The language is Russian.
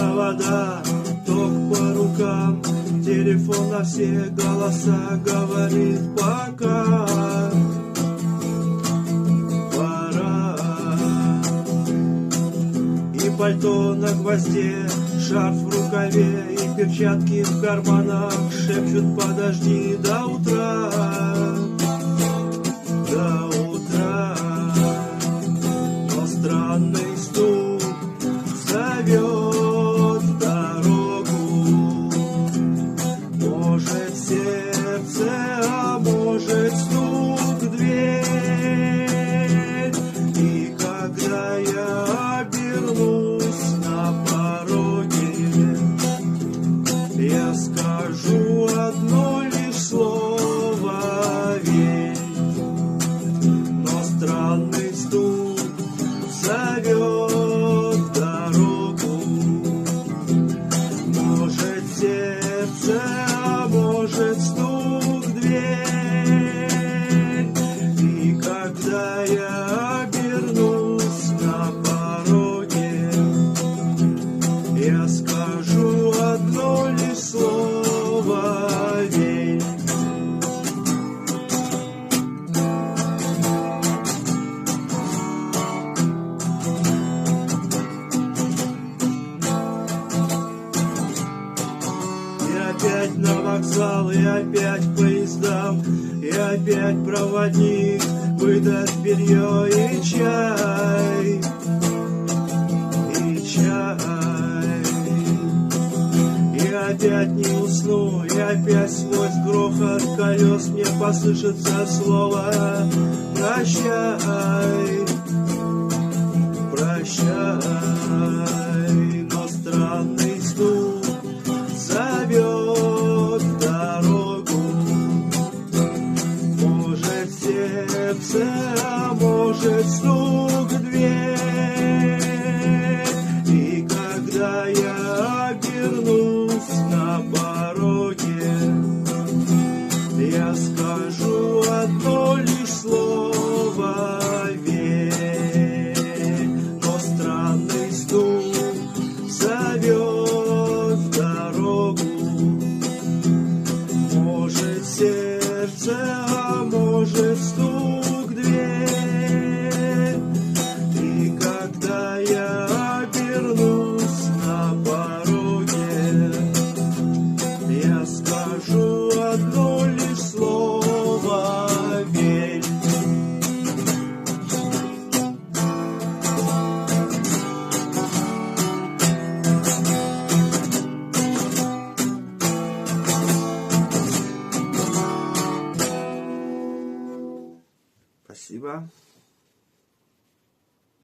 провода, ток по рукам, телефон на все голоса говорит пока. Пора. И пальто на гвозде, шарф в рукаве и перчатки в карманах шепчут подожди до утра. До утра. Но странный стук зовет в дорогу. Может сердце, а может стук в дверь. И когда я обернусь на пороге, я скажу одно лишь слово «верь». Но странный стук зовет в дорогу. Может сердце, а может стук в дверь. И когда я обернусь на пороге, я скажу одно лишь слово «верь». И опять на вокзал, и опять к поездам, и опять проводник выдаст белье и чай. И чай. И опять не усну, и опять сквозь грохот колес мне послышится слово «прощай». Прощай. Но странный стук зовет в дорогу. Может сердце, а может стук в дверь. И когда я обернусь на пороге, я скажу одно лишь слово «верь». Но странный стук зовет в дорогу. Может сердце, а может стук в дверь. И когда я обернусь на пороге, я скажу одно лишь слово «верь». Спасибо.